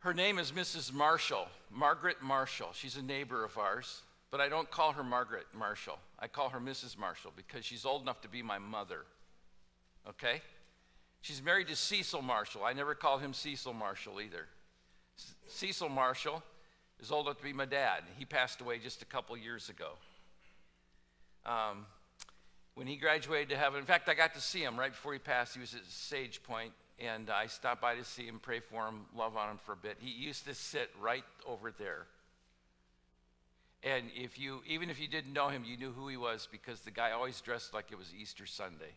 Her name is Mrs. Marshall, Margaret Marshall. She's a neighbor of ours, but I don't call her Margaret Marshall. I call her Mrs. Marshall because she's old enough to be my mother, okay? She's married to Cecil Marshall. I never call him Cecil Marshall either. Cecil Marshall is old enough to be my dad. He passed away just a couple years ago. When he graduated to heaven, in fact, I got to see him right before he passed. He was at Sage Point, and I stopped by to see him, pray for him, love on him for a bit. He used to sit right over there. And even if you didn't know him, you knew who he was because the guy always dressed like it was Easter Sunday.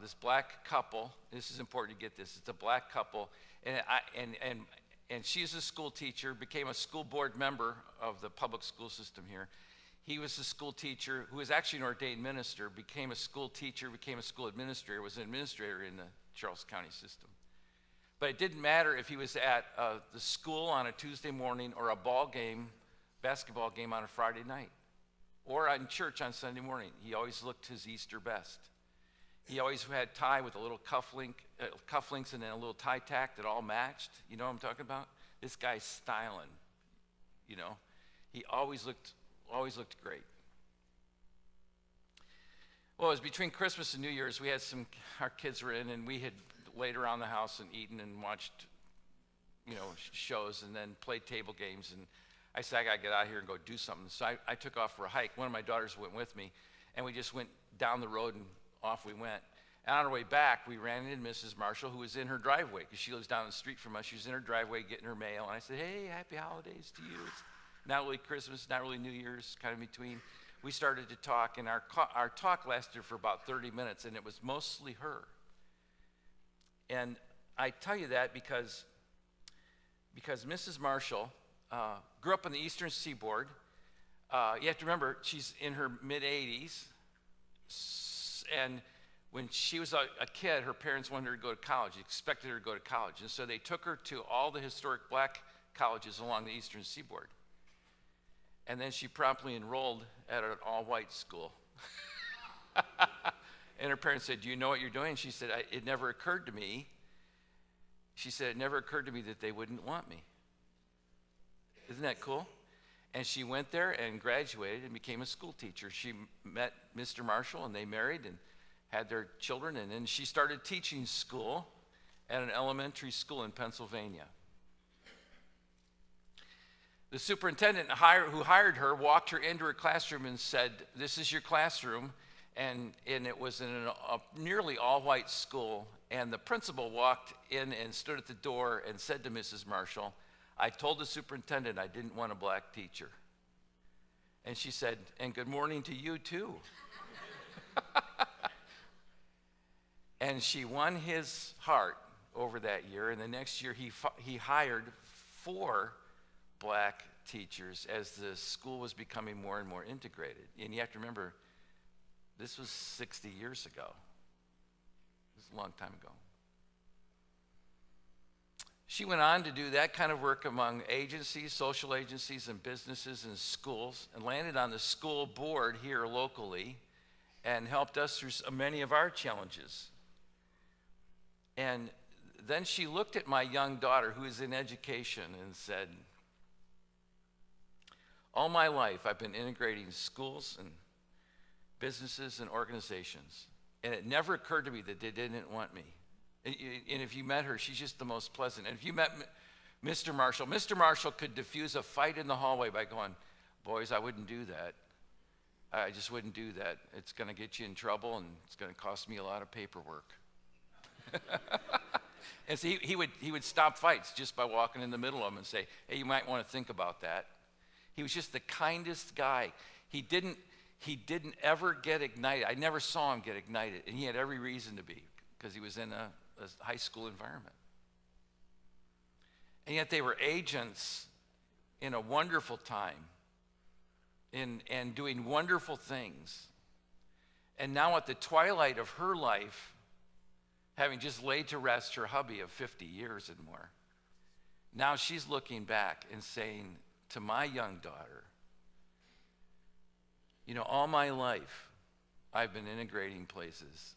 This black couple, this is important to get this, it's a black couple, and she's a school teacher, became a school board member of the public school system here. He was a school teacher who was actually an ordained minister, became a school teacher, became a school administrator, was an administrator in the Charles County system. But it didn't matter if he was at the school on a Tuesday morning or a basketball game on a Friday night, or in church on Sunday morning. He always looked his Easter best. He always had tie with a little cufflinks and then a little tie tack that all matched. You know what I'm talking about? This guy's styling, you know. He always looked great. Well, it was between Christmas and New Year's. We had our kids were in, and we had laid around the house and eaten and watched, shows and then played table games. And I said, I got to get out of here and go do something. So I took off for a hike. One of my daughters went with me, and we just went down the road and off we went. And on our way back, we ran into Mrs. Marshall, who was in her driveway, because she lives down the street from us. She was in her driveway getting her mail. And I said, hey, happy holidays to you. It's not really Christmas, not really New Year's, kind of between. We started to talk, and our talk lasted for about 30 minutes, and it was mostly her. And I tell you that because Mrs. Marshall grew up on the Eastern Seaboard. You have to remember, she's in her mid-80s, and when she was a kid, her parents wanted her to go to college, expected her to go to college, and so they took her to all the historic black colleges along the Eastern Seaboard. And then she promptly enrolled at an all-white school. And her parents said, do you know what you're doing? She said, it never occurred to me. She said, it never occurred to me that they wouldn't want me. Isn't that cool? And she went there and graduated and became a school teacher. She met Mr. Marshall, and they married and had their children. And then she started teaching school at an elementary school in Pennsylvania. The superintendent who hired her walked her into her classroom and said, this is your classroom. And it was in a nearly all-white school. And the principal walked in and stood at the door and said to Mrs. Marshall, I told the superintendent I didn't want a black teacher. And she said, and good morning to you too. And she won his heart over that year. And the next year he hired 4 black teachers as the school was becoming more and more integrated. And you have to remember, this was 60 years ago. It was a long time ago. She went on to do that kind of work among agencies, social agencies, and businesses and schools, and landed on the school board here locally and helped us through many of our challenges. And then she looked at my young daughter, who is in education, and said, all my life I've been integrating schools and businesses and organizations, and it never occurred to me that they didn't want me. And if you met her, she's just the most pleasant. And if you met Mr. Marshall could diffuse a fight in the hallway by going, boys, I wouldn't do that. I just wouldn't do that. It's going to get you in trouble, and it's going to cost me a lot of paperwork. And so he would stop fights just by walking in the middle of them and say, hey, you might want to think about that. He was just the kindest guy. He didn't ever get ignited. I never saw him get ignited, and he had every reason to be, because he was in a high school environment. And yet they were agents in a wonderful time and doing wonderful things. And now at the twilight of her life, having just laid to rest her hubby of 50 years and more, now she's looking back and saying to my young daughter, all my life I've been integrating places,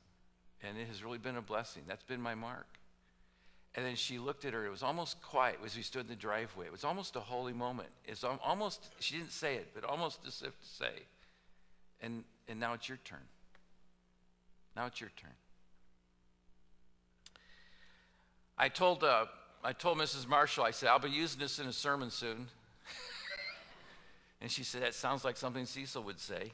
and it has really been a blessing. That's been my mark. And then she looked at her. It was almost quiet as we stood in the driveway. It was almost a holy moment. It's almost, she didn't say it, but almost as if to say, and now it's your turn. Now it's your turn. I told Mrs. Marshall, I said, I'll be using this in a sermon soon. And she said, that sounds like something Cecil would say.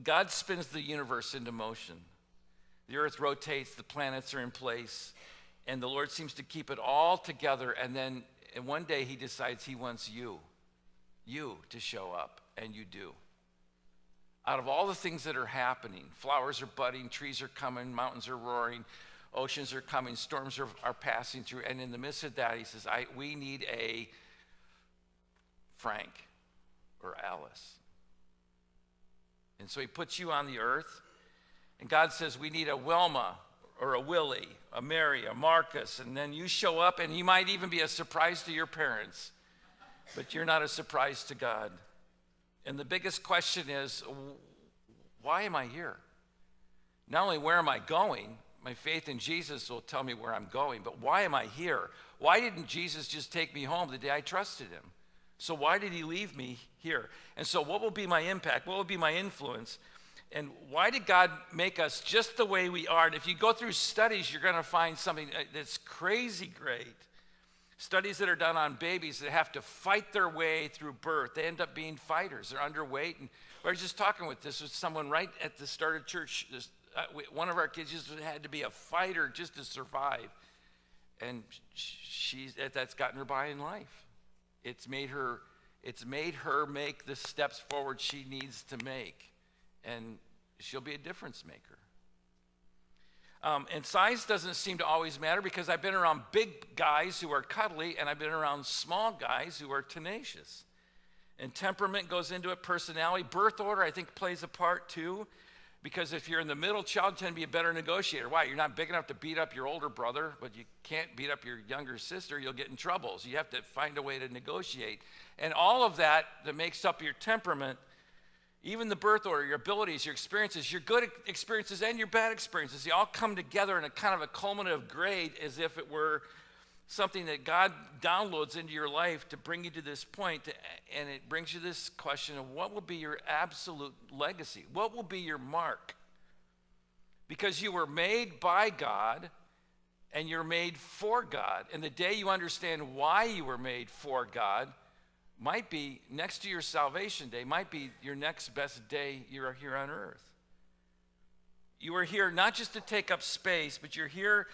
God spins the universe into motion. The earth rotates, the planets are in place, and the Lord seems to keep it all together. And then one day he decides he wants you to show up, and you do. Out of all the things that are happening, flowers are budding, trees are coming, mountains are roaring, oceans are coming, storms are passing through. And in the midst of that, he says, we need a Frank or Alice. And so he puts you on the earth. And God says, we need a Wilma or a Willie, a Mary, a Marcus. And then you show up, and you might even be a surprise to your parents. But you're not a surprise to God. And the biggest question is, why am I here? Not only where am I going, my faith in Jesus will tell me where I'm going, but why am I here? Why didn't Jesus just take me home the day I trusted him? So why did he leave me here? And so what will be my impact? What will be my influence? And why did God make us just the way we are? And if you go through studies, you're going to find something that's crazy great. Studies that are done on babies that have to fight their way through birth. They end up being fighters. They're underweight. And I was just talking with someone right at the start of church. One of our kids just had to be a fighter just to survive. And that's gotten her by in life. It's made her make the steps forward she needs to make. And she'll be a difference maker. And size doesn't seem to always matter, because I've been around big guys who are cuddly, and I've been around small guys who are tenacious. And temperament goes into it, personality. Birth order, I think, plays a part too, because if you're in the middle child, you tend to be a better negotiator. Why? You're not big enough to beat up your older brother, but you can't beat up your younger sister. You'll get in trouble. So you have to find a way to negotiate. And all of that makes up your temperament. Even the birth order, your abilities, your experiences, your good experiences and your bad experiences, they all come together in a kind of a culminative grade, as if it were something that God downloads into your life to bring you to this point. And it brings you this question of, what will be your absolute legacy? What will be your mark? Because you were made by God and you're made for God. And the day you understand why you were made for God might be next to your salvation day, might be your next best day you're here on earth. You are here not just to take up space, but you're here,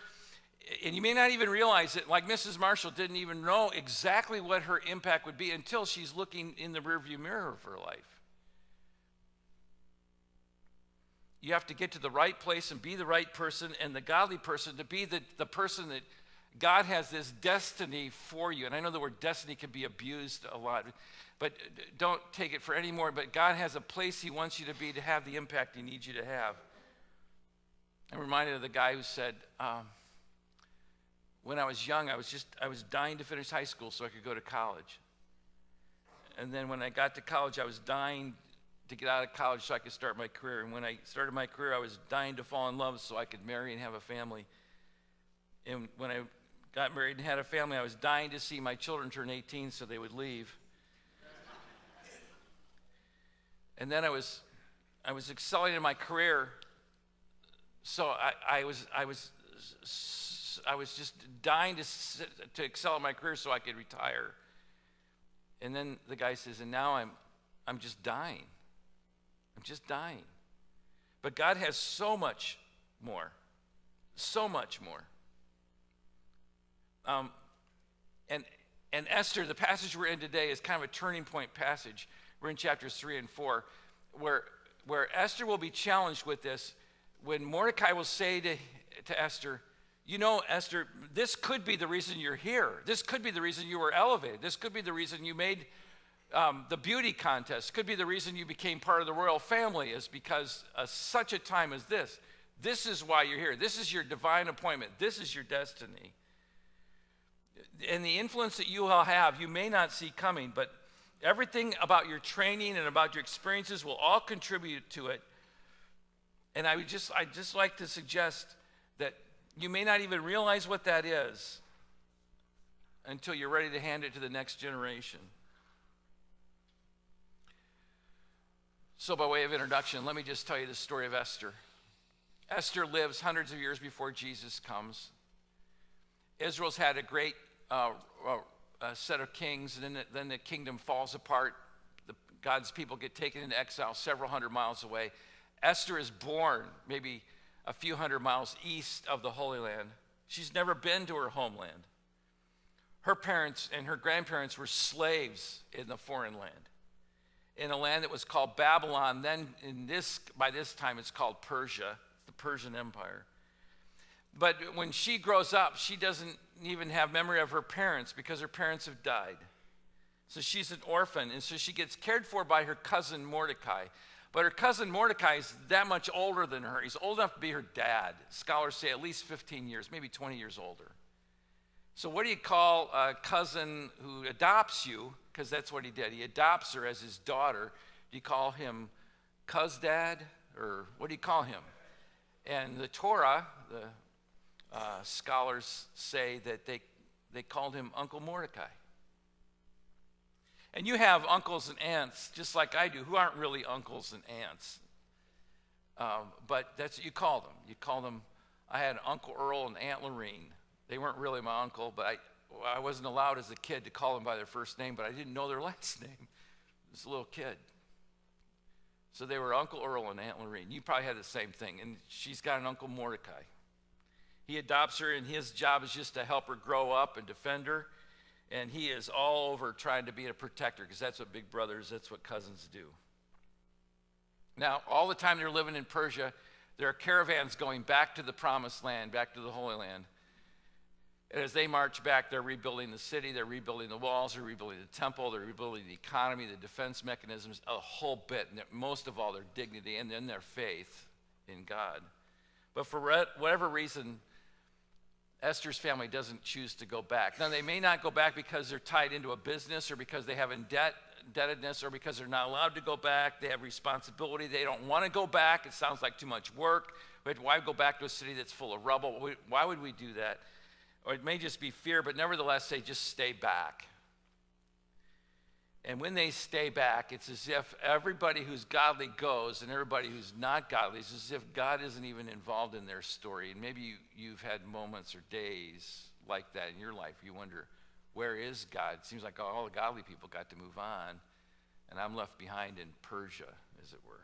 and you may not even realize it, like Mrs. Marshall didn't even know exactly what her impact would be until she's looking in the rearview mirror of her life. You have to get to the right place and be the right person and the godly person to be the person that God has this destiny for you. And I know the word destiny can be abused a lot, but don't take it for any more. But God has a place he wants you to be, to have the impact he needs you to have. I'm reminded of the guy who said, when I was young, I was dying to finish high school so I could go to college. And then when I got to college, I was dying to get out of college so I could start my career. And when I started my career, I was dying to fall in love so I could marry and have a family. And when I got married and had a family, I was dying to see my children turn 18 so they would leave. And then I was excelling in my career, so I was just dying to excel in my career so I could retire. And then the guy says, and now I'm just dying. I'm just dying. But God has so much more. So much more. And Esther, the passage we're in today, is kind of a turning point passage. We're in chapters 3 and 4, where Esther will be challenged with this, when Mordecai will say to Esther, you know, Esther, this could be the reason you're here. This could be the reason you were elevated. This could be the reason you made the beauty contest. Could be the reason you became part of the royal family, is because such a time as this. This is why you're here. This is your divine appointment. This is your destiny. And the influence that you will have, you may not see coming, but everything about your training and about your experiences will all contribute to it. And I'd just like to suggest that you may not even realize what that is until you're ready to hand it to the next generation. So by way of introduction, let me just tell you the story of Esther. Esther lives hundreds of years before Jesus comes. Israel's had a great set of kings, and then the kingdom falls apart. God's people get taken into exile several hundred miles away. Esther is born maybe a few hundred miles east of the Holy Land. She's never been to her homeland. Her parents and her grandparents were slaves in the foreign land, in a land that was called Babylon. Then by this time it's called Persia, the Persian Empire. But when she grows up, she doesn't even have memory of her parents because her parents have died. So she's an orphan, and so she gets cared for by her cousin Mordecai. But her cousin Mordecai is that much older than her. He's old enough to be her dad. Scholars say at least 15 years, maybe 20 years older. So what do you call a cousin who adopts you? Because that's what he did. He adopts her as his daughter. Do you call him cuz-dad? Or what do you call him? And the Torah, the scholars say that they called him Uncle Mordecai. And you have uncles and aunts, just like I do, who aren't really uncles and aunts. But that's what you call them. You call them, I had Uncle Earl and Aunt Lorene. They weren't really my uncle, but I wasn't allowed as a kid to call them by their first name, but I didn't know their last name. I was a little kid. So they were Uncle Earl and Aunt Lorene. You probably had the same thing. And she's got an Uncle Mordecai. He adopts her, and his job is just to help her grow up and defend her. And he is all over trying to be a protector, because that's what big brothers, that's what cousins do. Now, all the time they're living in Persia, there are caravans going back to the promised land, back to the Holy Land. And as they march back, they're rebuilding the city, they're rebuilding the walls, they're rebuilding the temple, they're rebuilding the economy, the defense mechanisms, a whole bit. And most of all, their dignity and then their faith in God. But for whatever reason, Esther's family doesn't choose to go back. Now, they may not go back because they're tied into a business, or because they have indebtedness, or because they're not allowed to go back. They have responsibility. They don't want to go back. It sounds like too much work. Why go back to a city that's full of rubble? Why would we do that? Or it may just be fear, but nevertheless, they just stay back. And when they stay back, it's as if everybody who's godly goes, and everybody who's not godly, it's as if God isn't even involved in their story. And maybe you've had moments or days like that in your life. You wonder, where is God? It seems like all the godly people got to move on, and I'm left behind in Persia, as it were.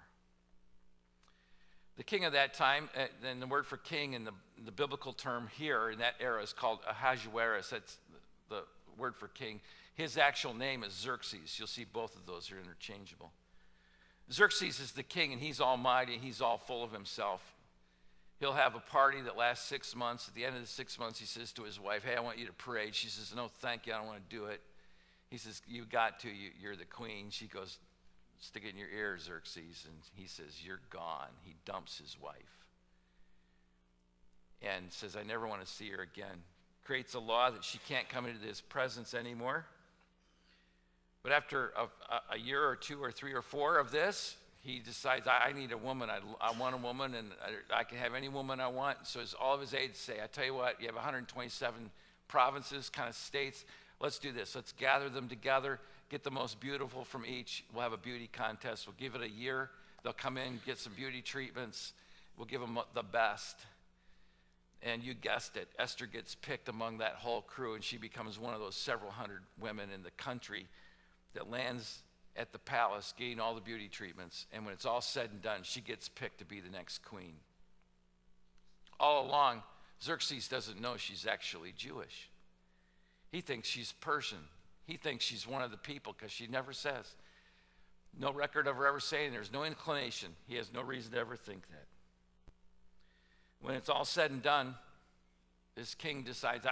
The king of that time, and the word for king in the biblical term here in that era is called Ahasuerus. That's the word for king. His actual name is Xerxes. You'll see both of those are interchangeable. Xerxes is the king, and he's almighty. He's all full of himself. He'll have a party that lasts 6 months. At the end of the 6 months, he says to his wife, hey, I want you to parade. She says, no, thank you. I don't want to do it. He says, you got to. You're the queen. She goes, stick it in your ear, Xerxes. And he says, you're gone. He dumps his wife and says, I never want to see her again. Creates a law that she can't come into his presence anymore. But after a year or two or three or four of this, he decides, I need a woman. I want a woman, and I can have any woman I want. So as all of his aides say, I tell you what, you have 127 provinces, kind of states. Let's do this. Let's gather them together, get the most beautiful from each. We'll have a beauty contest. We'll give it a year. They'll come in, get some beauty treatments. We'll give them the best. And you guessed it, Esther gets picked among that whole crew, and she becomes one of those several hundred women in the country that lands at the palace getting all the beauty treatments. And when it's all said and done, she gets picked to be the next queen. All along, Xerxes doesn't know she's actually Jewish. He thinks she's Persian. He thinks she's one of the people because she never says. No record of her ever saying, there's no inclination. He has no reason to ever think that. When it's all said and done, this king decides,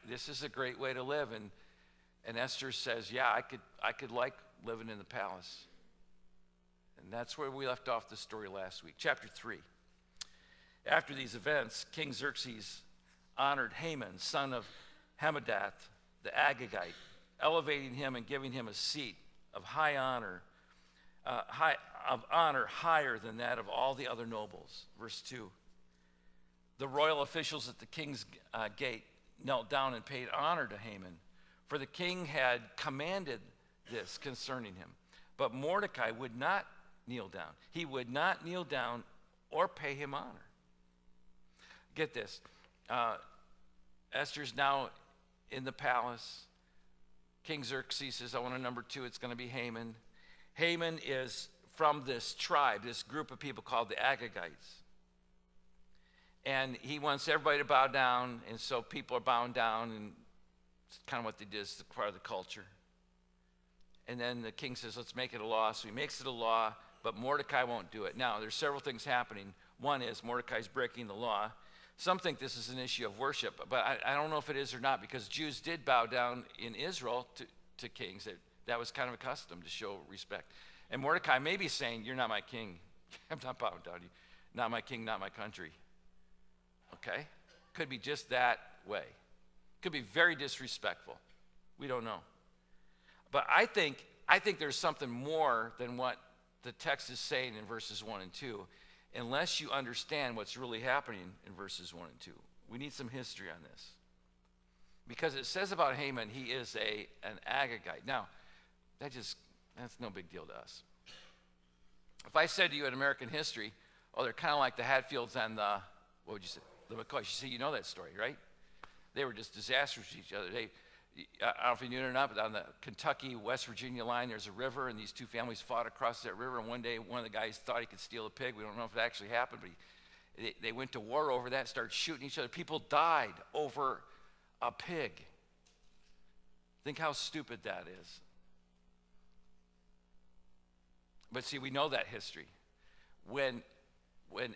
this is a great way to live. And Esther says, yeah, I could like living in the palace. And that's where we left off the story last week. Chapter 3. After these events, King Xerxes honored Haman, son of Hammedatha, the Agagite, elevating him and giving him a seat of high honor of honor higher than that of all the other nobles. Verse 2. The royal officials at the king's gate knelt down and paid honor to Haman, for the king had commanded this concerning him. But Mordecai would not kneel down. He would not kneel down or pay him honor. Get this. Esther's now in the palace. King Xerxes says, I want a number 2. It's going to be Haman. Haman is from this tribe, this group of people called the Agagites. And he wants everybody to bow down, and so people are bowing down, and it's kind of what they did. It's part of the culture. And then the king says, let's make it a law. So he makes it a law, but Mordecai won't do it. Now, there's several things happening. One is Mordecai's breaking the law. Some think this is an issue of worship, but I don't know if it is or not, because Jews did bow down in Israel to kings. That was kind of a custom to show respect. And Mordecai may be saying, you're not my king. I'm not bowing down to you. Not my king, not my country. Okay? Could be just that way. Could be very disrespectful. We don't know. But I think there's something more than what the text is saying in verses 1 and 2, unless you understand what's really happening in verses 1 and 2. We need some history on this. Because it says about Haman, he is an Agagite. Now, that's no big deal to us. If I said to you in American history, they're kind of like the Hatfields and the, what would you say? The McCoys. You see, you know that story, right? They were just disastrous to each other. I don't know if you knew it or not, but on the Kentucky-West Virginia line, there's a river, and these two families fought across that river, and one day one of the guys thought he could steal a pig. We don't know if it actually happened, but they went to war over that, started shooting each other. People died over a pig. Think how stupid that is. But see, we know that history. When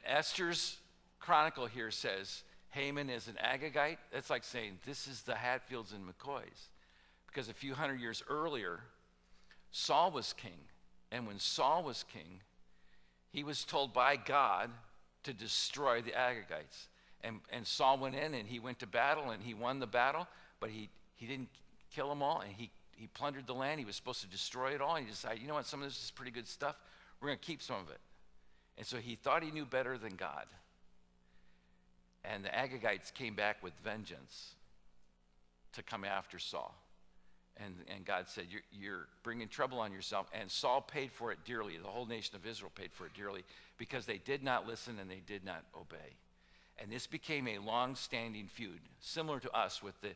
Esther's chronicle here says Haman is an Agagite, that's like saying this is the Hatfields and McCoys. Because a few hundred years earlier, Saul was king. And when Saul was king, he was told by God to destroy the Agagites. And Saul went in and he went to battle and he won the battle, but he didn't kill them all, and he plundered the land. He was supposed to destroy it all, and he decided, you know what, some of this is pretty good stuff. We're going to keep some of it. And so he thought he knew better than God. And the Agagites came back with vengeance to come after Saul. And God said, you're bringing trouble on yourself. And Saul paid for it dearly. The whole nation of Israel paid for it dearly because they did not listen and they did not obey. And this became a long-standing feud, similar to us with the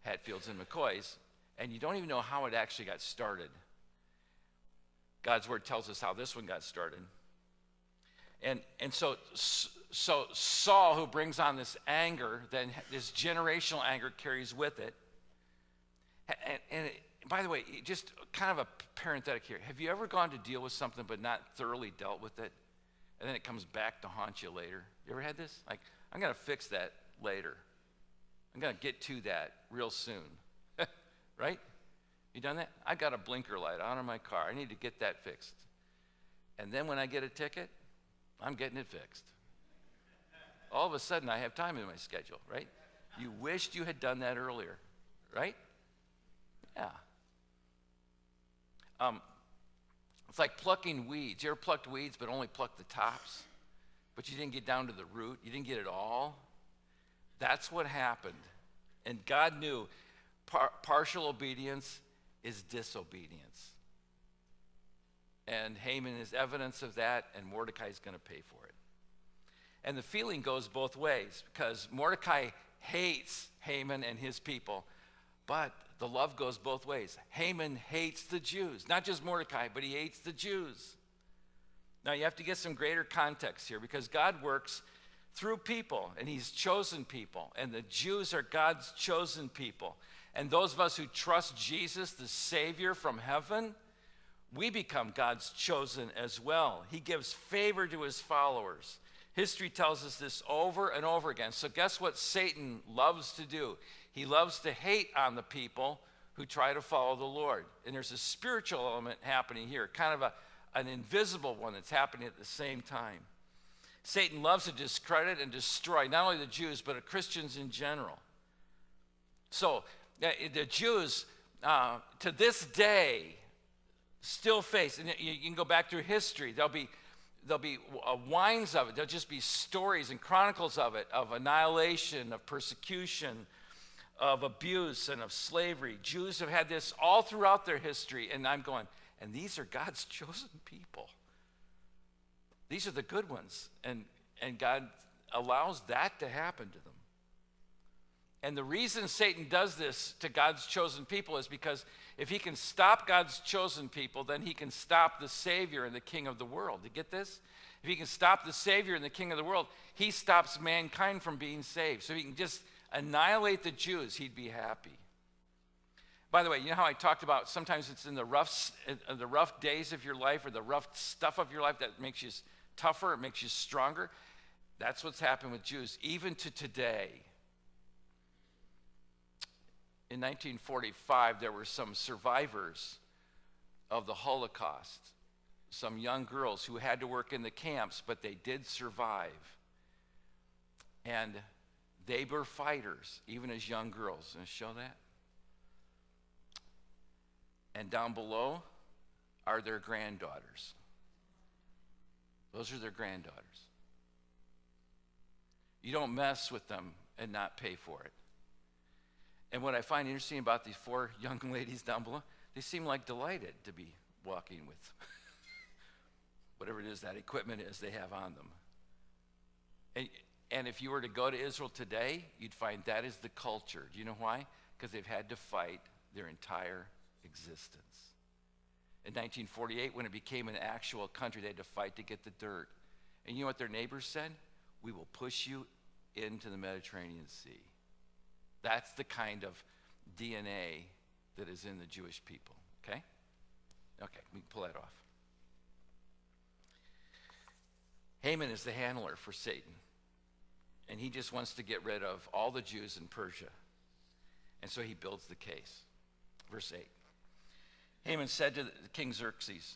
Hatfields and McCoys. And you don't even know how it actually got started. God's word tells us how this one got started. And so Saul, who brings on this anger, then this generational anger carries with it. And by the way, just kind of a parenthetic here. Have you ever gone to deal with something but not thoroughly dealt with it? And then it comes back to haunt you later? You ever had this? Like, I'm going to fix that later. I'm going to get to that real soon. Right? You done that? I got a blinker light on in my car. I need to get that fixed. And then when I get a ticket, I'm getting it fixed. All of a sudden, I have time in my schedule, right? You wished you had done that earlier, right? Yeah. It's like plucking weeds. You ever plucked weeds but only plucked the tops? But you didn't get down to the root. You didn't get it all. That's what happened. And God knew partial obedience is disobedience. And Haman is evidence of that, and Mordecai is going to pay for it. And the feeling goes both ways, because Mordecai hates Haman and his people, but the love goes both ways. Haman hates the Jews, not just Mordecai, but he hates the Jews. Now you have to get some greater context here, because God works through people, and he's chosen people, and the Jews are God's chosen people. And those of us who trust Jesus, the Savior from heaven, we become God's chosen as well. He gives favor to his followers. History tells us this over and over again. So guess what Satan loves to do? He loves to hate on the people who try to follow the Lord. And there's a spiritual element happening here, kind of an invisible one that's happening at the same time. Satan loves to discredit and destroy not only the Jews, but Christians in general. So the Jews, to this day, still face, and you can go back through history, there'll be wines of it. There'll just be stories and chronicles of it, of annihilation, of persecution, of abuse, and of slavery. Jews have had this all throughout their history, and I'm going, and these are God's chosen people. These are the good ones, and God allows that to happen to them. And the reason Satan does this to God's chosen people is because if he can stop God's chosen people, then he can stop the Savior and the King of the world. You get this? If he can stop the Savior and the King of the world, he stops mankind from being saved. So if he can just annihilate the Jews, he'd be happy. By the way, you know how I talked about sometimes it's in the rough days of your life or the rough stuff of your life that makes you tougher, it makes you stronger? That's what's happened with Jews, even to today. In 1945, there were some survivors of the Holocaust, some young girls who had to work in the camps, but they did survive. And they were fighters, even as young girls. And show that. And down below are their granddaughters. Those are their granddaughters. You don't mess with them and not pay for it. And what I find interesting about these 4 young ladies down below, they seem like delighted to be walking with whatever it is that equipment is they have on them. And if you were to go to Israel today, you'd find that is the culture. Do you know why? Because they've had to fight their entire existence. In 1948, when it became an actual country, they had to fight to get the dirt. And you know what their neighbors said? We will push you into the Mediterranean Sea. That's the kind of DNA that is in the Jewish people, okay? Okay, we can pull that off. Haman is the handler for Satan, and he just wants to get rid of all the Jews in Persia. And so he builds the case. Verse 8. Haman said to King Xerxes,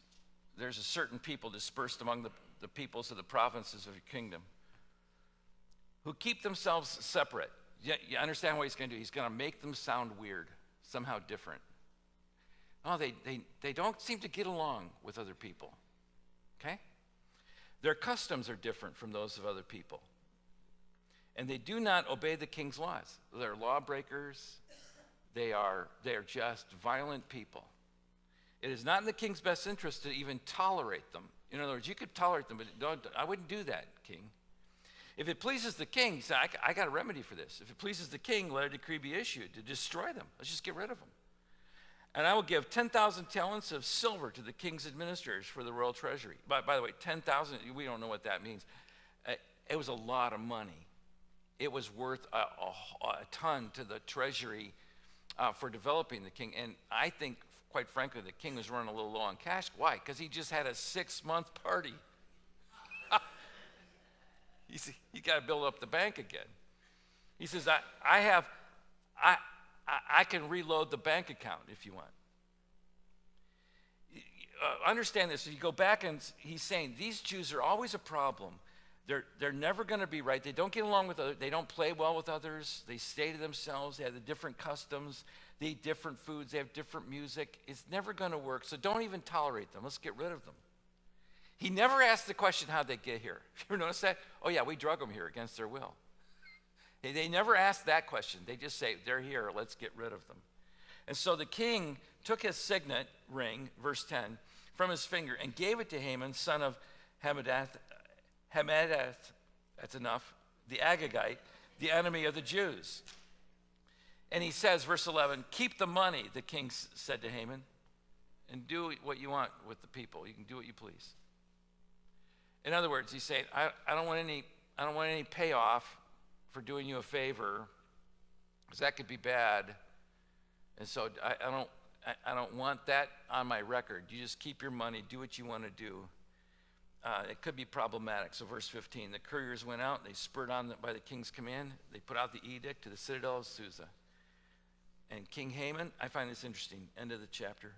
there's a certain people dispersed among the peoples of the provinces of your kingdom who keep themselves separate. You understand what he's going to do? He's going to make them sound weird, somehow different. Oh, they don't seem to get along with other people, okay? Their customs are different from those of other people. And they do not obey the king's laws. They're lawbreakers. They are just violent people. It is not in the king's best interest to even tolerate them. In other words, you could tolerate them, but I wouldn't do that, king. If it pleases the king, he said, I got a remedy for this. If it pleases the king, let a decree be issued to destroy them. Let's just get rid of them. And I will give 10,000 talents of silver to the king's administrators for the royal treasury. By the way, 10,000, we don't know what that means. It was a lot of money. It was worth a ton to the treasury for developing the king. And I think, quite frankly, the king was running a little low on cash. Why? Because he just had a 6-month party. You got to build up the bank again. He says, I can reload the bank account if you want. Understand this. If you go back and he's saying these Jews are always a problem. They're never going to be right. They don't get along with others. They don't play well with others. They stay to themselves. They have the different customs. They eat different foods. They have different music. It's never going to work. So don't even tolerate them. Let's get rid of them. He never asked the question, how'd they get here? You ever notice that? Oh, yeah, we drug them here against their will. They never ask that question. They just say, they're here, let's get rid of them. And so the king took his signet ring, verse 10, from his finger and gave it to Haman, son of Hammedatha, that's enough, the Agagite, the enemy of the Jews. And he says, verse 11, keep the money, the king said to Haman, and do what you want with the people. You can do what you please. In other words, he's saying, I don't want any payoff for doing you a favor, because that could be bad. And so I don't want that on my record. You just keep your money, do what you want to do. It could be problematic. So verse 15, the couriers went out, they spurred on by the king's command. They put out the edict to the citadel of Susa. And King Haman, I find this interesting, end of the chapter.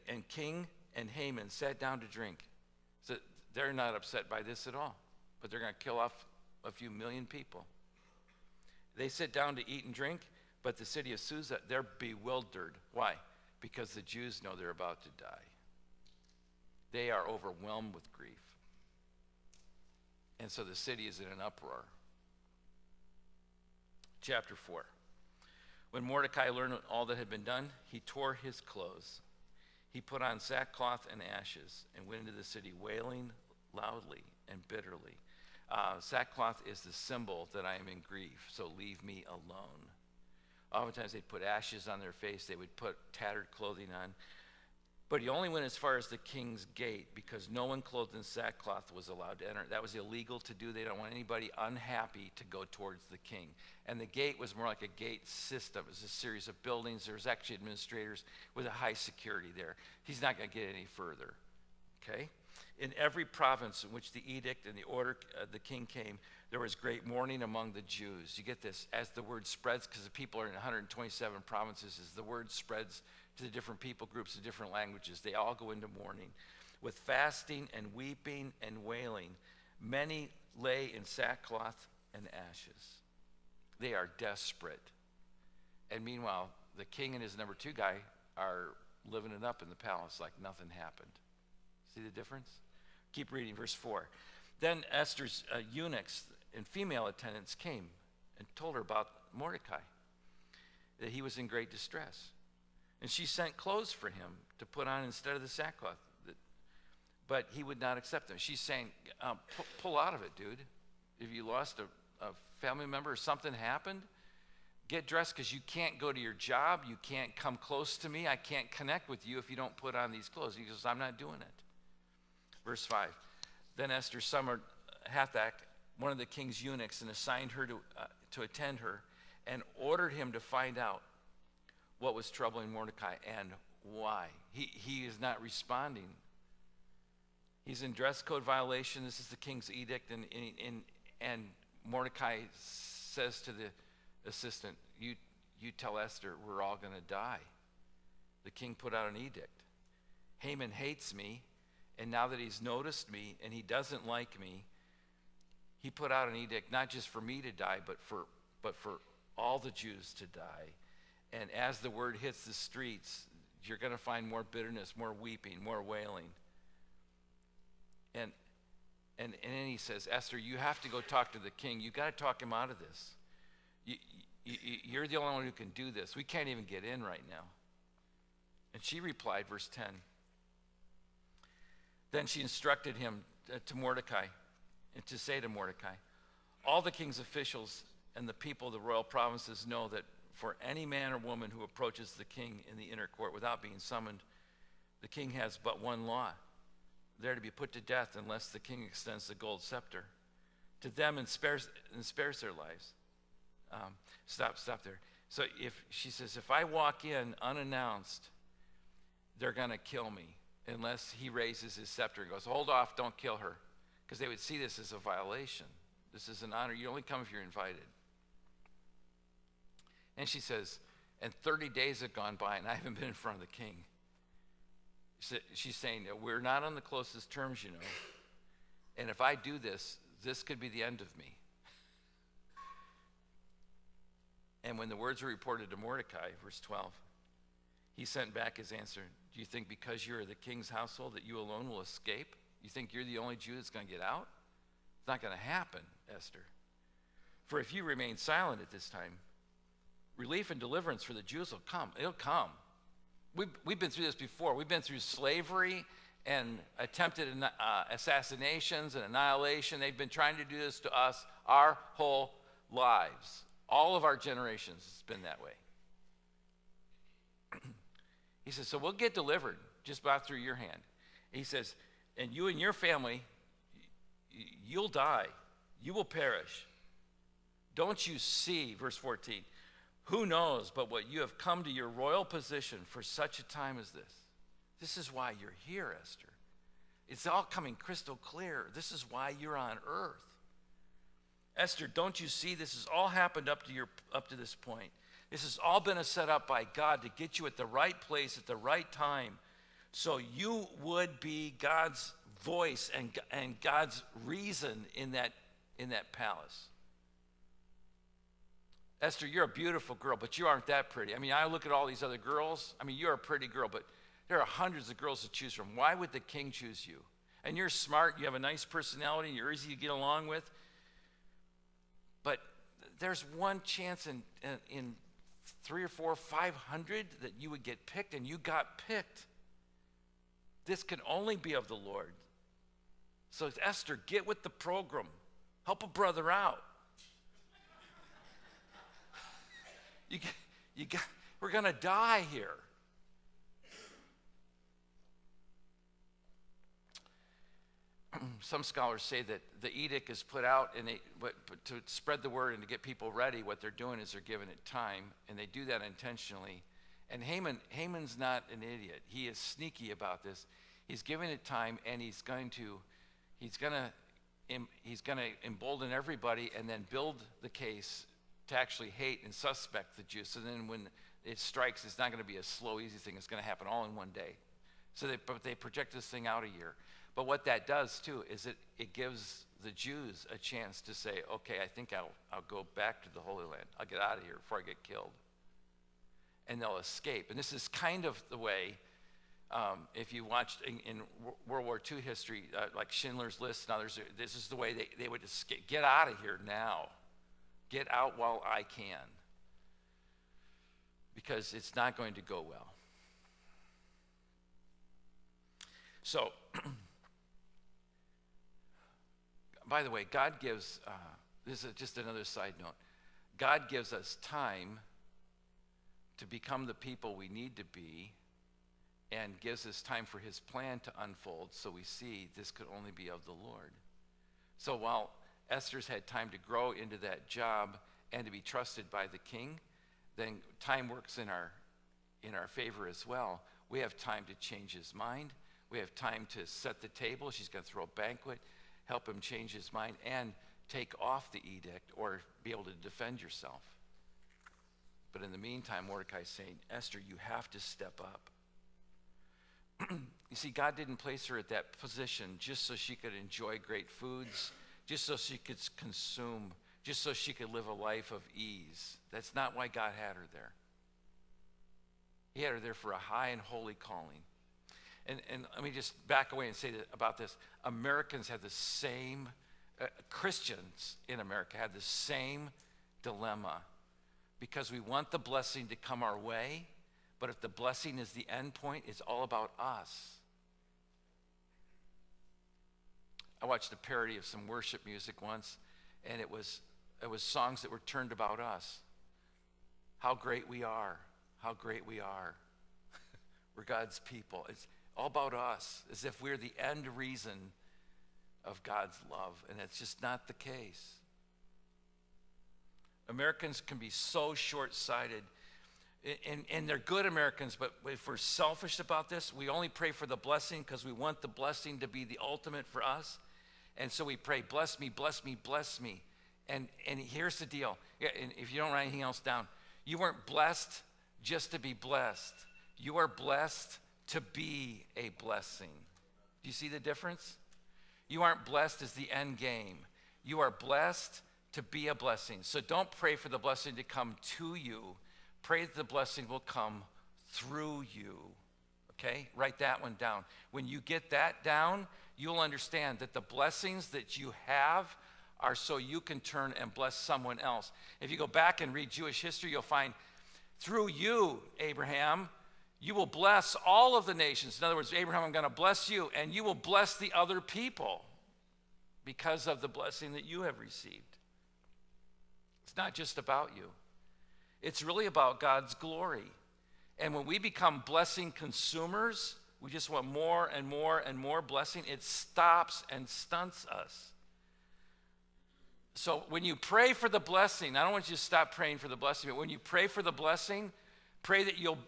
And King and Haman sat down to drink. So they're not upset by this at all, but they're going to kill off a few million people. They sit down to eat and drink, but the city of Susa, they're bewildered. Why? Because the Jews know they're about to die. They are overwhelmed with grief. And so the city is in an uproar. Chapter 4. When Mordecai learned all that had been done, he tore his clothes. He put on sackcloth and ashes and went into the city wailing loudly and bitterly. Sackcloth is the symbol that I am in grief, so leave me alone. Oftentimes they'd put ashes on their face. They would put tattered clothing on. But he only went as far as the king's gate because no one clothed in sackcloth was allowed to enter. That was illegal to do. They don't want anybody unhappy to go towards the king. And the gate was more like a gate system. It was a series of buildings. There was actually administrators with a high security there. He's not going to get any further. Okay? In every province in which the edict and the order of the king came, there was great mourning among the Jews. You get this, as the word spreads, because the people are in 127 provinces, as the word spreads to the different people groups of different languages, they all go into mourning. With fasting and weeping and wailing, many lay in sackcloth and ashes. They are desperate. And meanwhile, the king and his number 2 guy are living it up in the palace like nothing happened. See the difference? Keep reading, verse 4. Then Esther's eunuchs and female attendants came and told her about Mordecai, that he was in great distress. And she sent clothes for him to put on instead of the sackcloth. But he would not accept them. She's saying, pull out of it, dude. If you lost a family member or something happened, get dressed because you can't go to your job. You can't come close to me. I can't connect with you if you don't put on these clothes. He goes, I'm not doing it. Verse 5. Then Esther summoned Hathach, one of the king's eunuchs, and assigned her to attend her and ordered him to find out what was troubling Mordecai and why. He is not responding. He's in dress code violation. This is the king's edict. And Mordecai says to the assistant, you tell Esther we're all going to die. The king put out an edict. Haman hates me, and now that he's noticed me and he doesn't like me, he put out an edict not just for me to die, but for all the Jews to die. And as the word hits the streets, you're going to find more bitterness, more weeping, more wailing. And then he says, Esther, you have to go talk to the king. You got to talk him out of this. You're the only one who can do this. We can't even get in right now. And she replied, verse 10. Then she instructed him to Mordecai, and to say to Mordecai, all the king's officials and the people of the royal provinces know that for any man or woman who approaches the king in the inner court without being summoned, the king has but one law. They're to be put to death unless the king extends the gold scepter to them and spares their lives. Stop there. So she says, if I walk in unannounced, they're going to kill me unless he raises his scepter and goes, hold off, don't kill her. Because they would see this as a violation. This is an honor. You only come if you're invited. And she says, and 30 days have gone by and I haven't been in front of the king. She's saying, we're not on the closest terms, you know. And if I do this, this could be the end of me. And when the words were reported to Mordecai, verse 12, he sent back his answer, do you think because you're the king's household that you alone will escape? You think you're the only Jew that's going to get out? It's not going to happen, Esther. For if you remain silent at this time, relief and deliverance for the Jews will come. It'll come. We've been through this before. We've been through slavery and attempted assassinations and annihilation. They've been trying to do this to us our whole lives. All of our generations, it's been that way. He says, so we'll get delivered just about through your hand. He says, and you and your family, you'll die. You will perish. Don't you see, verse 14, who knows but what you have come to your royal position for such a time as this? This is why you're here, Esther. It's all coming crystal clear. This is why you're on earth. Esther, don't you see this has all happened up to this point? This has all been a setup by God to get you at the right place at the right time so you would be God's voice and God's reason in that palace. Esther, you're a beautiful girl, but you aren't that pretty. I mean, I look at all these other girls. I mean, you're a pretty girl, but There are hundreds of girls to choose from. Why would the king choose you? And you're smart, you have a nice personality, and you're easy to get along with. But there's one chance in 3 or 4, 500 that you would get picked, and you got picked. This can only be of the Lord. So Esther, get with the program. Help a brother out. We're going to die here. Some scholars say that the edict is put out to spread the word and to get people ready. What they're doing is they're giving it time, and they do that intentionally. And Haman's not an idiot. He is sneaky about this. He's giving it time, and he's going to embolden everybody and then build the case to actually hate and suspect the Jews. So then when it strikes, it's not going to be a slow, easy thing. It's going to happen all in one day. So they project this thing out a year. But what that does, too, is it gives the Jews a chance to say, okay, I think I'll go back to the Holy Land. I'll get out of here before I get killed. And they'll escape. And this is kind of the way, if you watched in World War II history, like Schindler's List and others, this is the way they would escape. Get out of here now. Get out while I can. Because it's not going to go well. So, by the way, God gives, this is just another side note, God gives us time to become the people we need to be and gives us time for his plan to unfold, so we see this could only be of the Lord. So while Esther's had time to grow into that job and to be trusted by the king, then time works in our favor as well. We have time to change his mind. We have time to set the table. She's going to throw a banquet, help him change his mind, and take off the edict or be able to defend yourself. But in the meantime, Mordecai's saying, Esther, you have to step up. You see, God didn't place her at that position just so she could enjoy great foods, just so she could consume, just so she could live a life of ease. That's not why God had her there. He had her there for a high and holy calling. And let me just back away and say about this. Americans have the same, Christians in America have the same dilemma, because we want the blessing to come our way, but if the blessing is the end point, it's all about us. I watched a parody of some worship music once, and it was songs that were turned about us. How great we are. How great we are. We're God's people. It's all about us, as if we're the end reason of God's love, and it's just not the case. Americans can be so short-sighted, and they're good Americans, but if we're selfish about this, we only pray for the blessing because we want the blessing to be the ultimate for us, and so we pray, bless me, bless me, bless me. And here's the deal, and if you don't write anything else down, you weren't blessed just to be blessed. You are blessed to be a blessing. Do you see the difference? You aren't blessed as the end game. You are blessed to be a blessing. So don't pray for the blessing to come to you. Pray that the blessing will come through you. Okay? Write that one down. When you get that down, you'll understand that the blessings that you have are so you can turn and bless someone else. If you go back and read Jewish history, you'll find through you, Abraham, you will bless all of the nations. In other words, Abraham, I'm going to bless you, and you will bless the other people because of the blessing that you have received. It's not just about you. It's really about God's glory. And when we become blessing consumers, we just want more and more and more blessing. It stops and stunts us. So when you pray for the blessing, I don't want you to stop praying for the blessing, but when you pray for the blessing, pray that you'll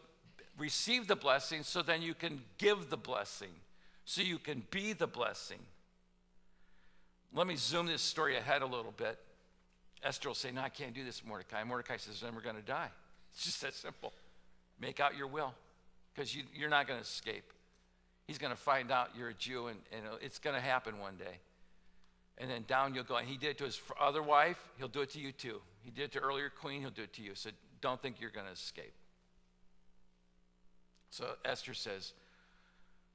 receive the blessing so then you can give the blessing, so you can be the blessing. Let me zoom this story ahead a little bit. Esther will say, no, I can't do this, Mordecai. Mordecai says, then we're going to die. It's just that simple. Make out your will, because you're not going to escape. He's going to find out you're a Jew, and it's going to happen one day. And then down you'll go. And he did it to his other wife. He'll do it to you too. He did it to earlier queen. He'll do it to you. So don't think you're going to escape. So Esther says,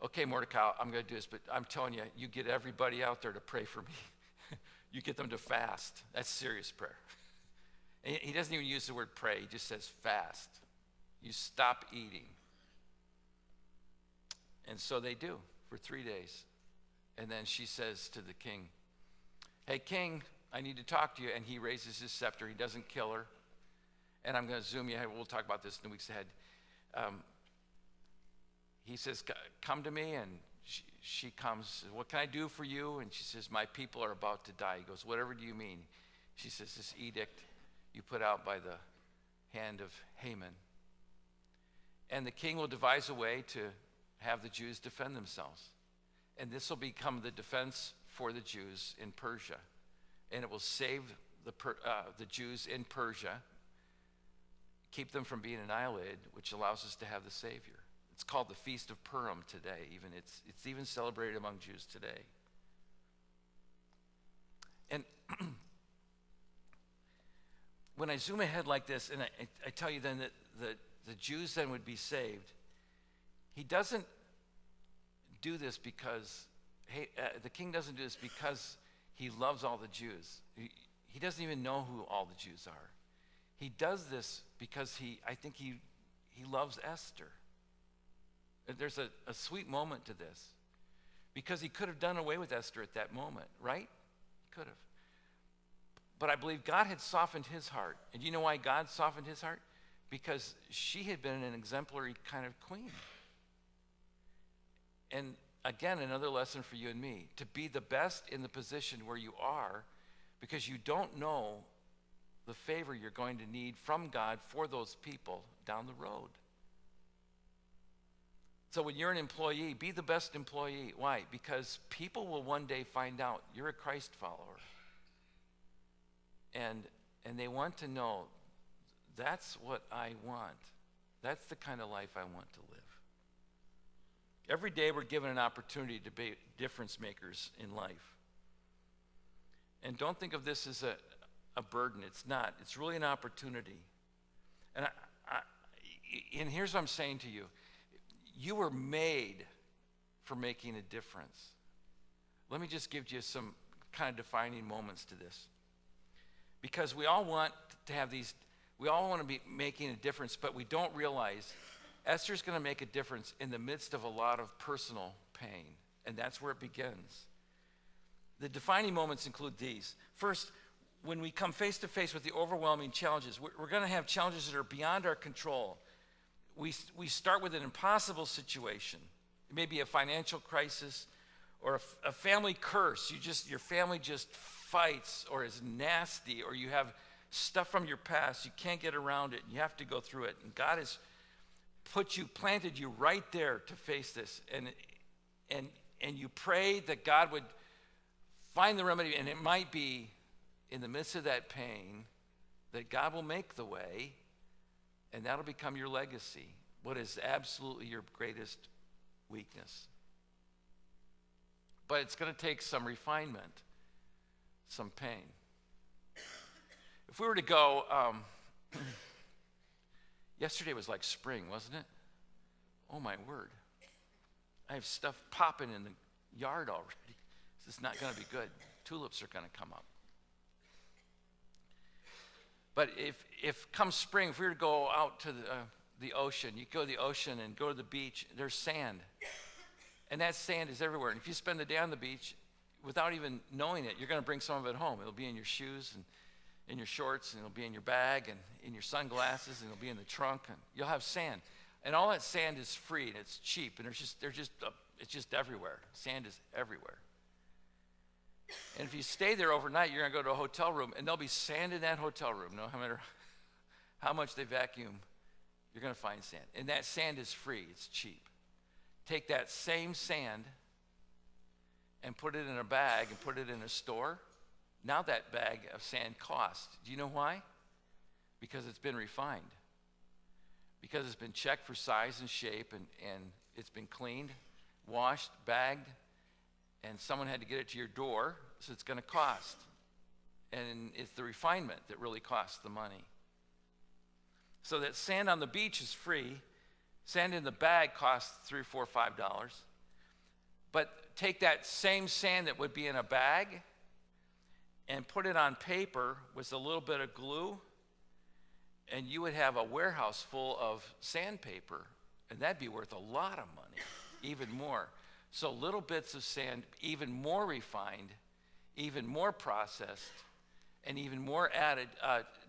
okay, Mordecai, I'm going to do this, but I'm telling you, you get everybody out there to pray for me. You get them to fast. That's serious prayer. And he doesn't even use the word pray. He just says fast. You stop eating. And so they do for 3 days. And then she says to the king, hey, king, I need to talk to you. And he raises his scepter. He doesn't kill her. And I'm going to zoom you ahead. We'll talk about this in the weeks ahead. He says, come to me. And she comes. What can I do for you? And she says, my people are about to die. He goes, whatever do you mean? She says, this edict you put out by the hand of Haman. And the king will devise a way to have the Jews defend themselves. And this will become the defense for the Jews in Persia. And it will save the Jews in Persia, keep them from being annihilated, which allows us to have the Savior. It's called the Feast of Purim today. Even it's even celebrated among Jews today. And when I zoom ahead like this, and I tell you then that the Jews then would be saved, he doesn't do this because, the king doesn't do this because he loves all the Jews. He doesn't even know who all the Jews are. He does this because I think he loves Esther. There's a sweet moment to this. Because he could have done away with Esther at that moment, right? He could have. But I believe God had softened his heart. And you know why God softened his heart? Because she had been an exemplary kind of queen. And again, another lesson for you and me, to be the best in the position where you are, because you don't know the favor you're going to need from God for those people down the road. So when you're an employee, be the best employee. Why? Because people will one day find out you're a Christ follower. And they want to know, that's what I want. That's the kind of life I want to live. Every day we're given an opportunity to be difference makers in life. And don't think of this as a burden. It's not. It's really an opportunity. And here's what I'm saying to you. You were made for making a difference. Let me just give you some kind of defining moments to this. Because we all want to have we all want to be making a difference, but we don't realize Esther's going to make a difference in the midst of a lot of personal pain. And that's where it begins. The defining moments include these. First, when we come face to face with the overwhelming challenges, we're going to have challenges that are beyond our control. We start with an impossible situation. It may be a financial crisis or a family curse. Your family just fights or is nasty, or you have stuff from your past. You can't get around it, and you have to go through it. And God has planted you right there to face this. And you pray that God would find the remedy, and it might be in the midst of that pain that God will make the way, and that'll become your legacy, what is absolutely your greatest weakness. But it's going to take some refinement, some pain. If we were to go, yesterday was like spring, wasn't it? Oh my word. I have stuff popping in the yard already. This is not going to be good. Tulips are going to come up. But if come spring, if we were to go out to the ocean, you go to the ocean and go to the beach, there's sand. And that sand is everywhere. And if you spend the day on the beach, without even knowing it, you're going to bring some of it home. It'll be in your shoes and in your shorts, and it'll be in your bag and in your sunglasses, and it'll be in the trunk, and you'll have sand. And all that sand is free, and it's cheap, and it's just everywhere. Sand is everywhere. And if you stay there overnight, you're going to go to a hotel room, and there'll be sand in that hotel room. No matter how much they vacuum, you're going to find sand. And that sand is free. It's cheap. Take that same sand and put it in a bag and put it in a store. Now that bag of sand costs. Do you know why? Because it's been refined. Because it's been checked for size and shape, and it's been cleaned, washed, bagged, and someone had to get it to your door, so it's going to cost. And it's the refinement that really costs the money. So that sand on the beach is free. Sand in the bag costs $3, $4, $5. But take that same sand that would be in a bag and put it on paper with a little bit of glue, and you would have a warehouse full of sandpaper, and that'd be worth a lot of money, even more. So little bits of sand, even more refined, even more processed, and even more added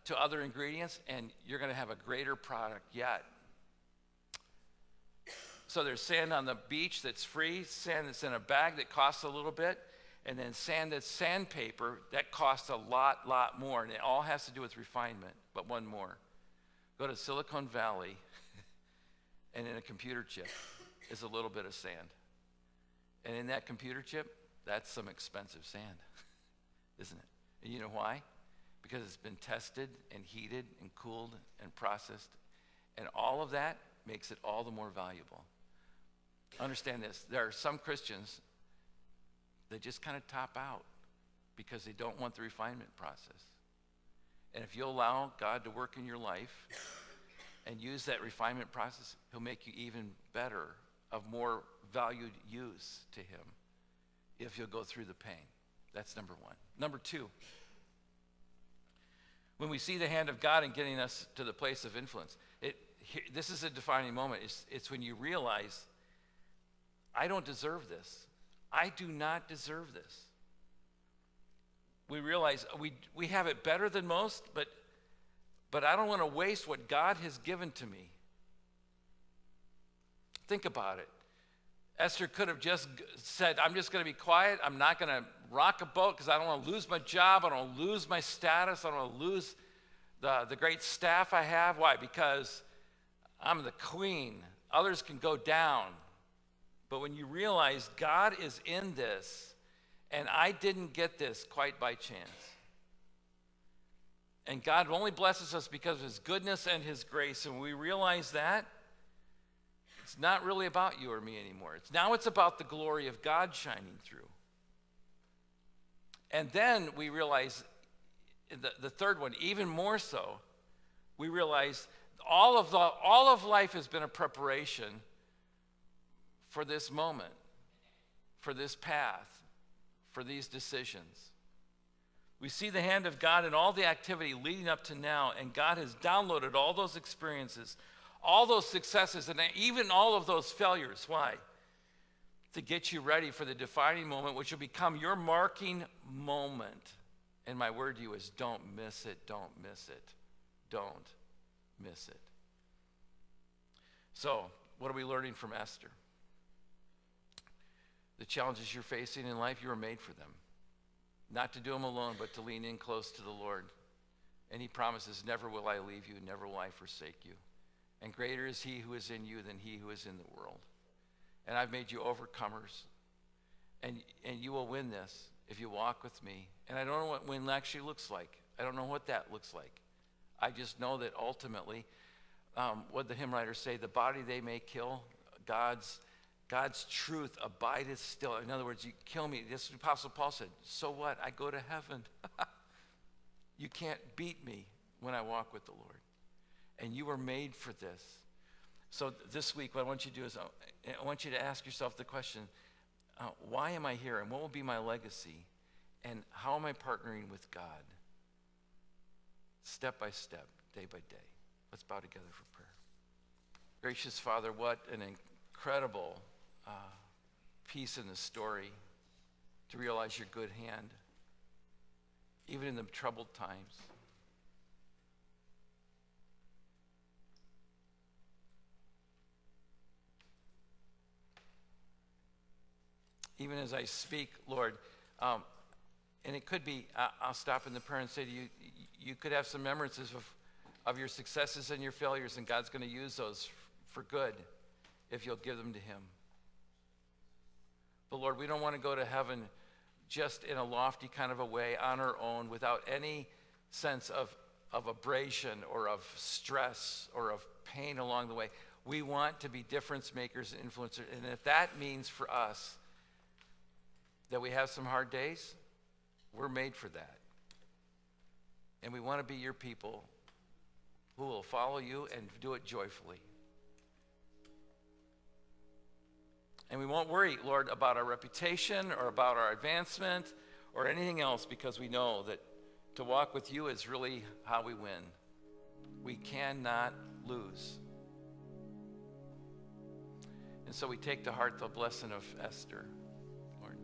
to other ingredients, and you're going to have a greater product yet. So there's sand on the beach that's free, sand that's in a bag that costs a little bit, and then sand that's sandpaper that costs a lot more, and it all has to do with refinement. But one more. Go to Silicon Valley, and in a computer chip is a little bit of sand. And in that computer chip, that's some expensive sand, isn't it? And you know why? Because it's been tested and heated and cooled and processed, and all of that makes it all the more valuable. Understand this, there are some Christians that just kind of top out because they don't want the refinement process. And if you allow God to work in your life and use that refinement process, he'll make you even better, of more valued use to him, if you'll go through the pain. That's number one. Number two, when we see the hand of God in getting us to the place of influence, this is a defining moment. It's when you realize, I don't deserve this. I do not deserve this. We realize we have it better than most, but I don't want to waste what God has given to me. Think about it. Esther could have just said, I'm just going to be quiet. I'm not going to rock a boat because I don't want to lose my job. I don't want to lose my status. I don't want to lose the great staff I have. Why? Because I'm the queen. Others can go down. But when you realize God is in this, and I didn't get this quite by chance, and God only blesses us because of his goodness and his grace, and we realize that, it's not really about you or me anymore. It's about the glory of God shining through. And then we realize, the third one, even more so, we realize all of life has been a preparation for this moment, for this path, for these decisions. We see the hand of God in all the activity leading up to now, and God has downloaded all those experiences, all those successes, and even all of those failures. Why? To get you ready for the defining moment, which will become your marking moment. And my word to you is, don't miss it, don't miss it, don't miss it. So, what are we learning from Esther? The challenges you're facing in life, you were made for them. Not to do them alone, but to lean in close to the Lord. And he promises, never will I leave you, never will I forsake you. And greater is he who is in you than he who is in the world. And I've made you overcomers. And you will win this if you walk with me. And I don't know what win actually looks like. I don't know what that looks like. I just know that ultimately, what the hymn writers say, the body they may kill, God's truth abideth still. In other words, you kill me. This is what Apostle Paul said. So what? I go to heaven. You can't beat me when I walk with the Lord. And you were made for this. So this week, what I want you to do is I want you to ask yourself the question, why am I here? And what will be my legacy? And how am I partnering with God? Step by step, day by day. Let's bow together for prayer. Gracious Father, what an incredible piece in the story to realize your good hand, even in the troubled times. Even as I speak, Lord, and it could be, I'll stop in the prayer and say to you, you could have some remembrances of your successes and your failures, and God's going to use those for good if you'll give them to him. But Lord, we don't want to go to heaven just in a lofty kind of a way on our own without any sense of abrasion or of stress or of pain along the way. We want to be difference makers and influencers. And if that means for us that we have some hard days, we're made for that. And we want to be your people who will follow you and do it joyfully. And we won't worry, Lord, about our reputation or about our advancement or anything else, because we know that to walk with you is really how we win. We cannot lose. And so we take to heart the blessing of Esther, Lord.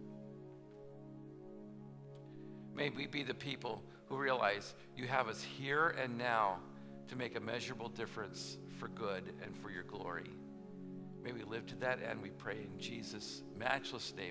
May we be the people who realize you have us here and now to make a measurable difference for good and for your glory. May we live to that end, we pray in Jesus' matchless name.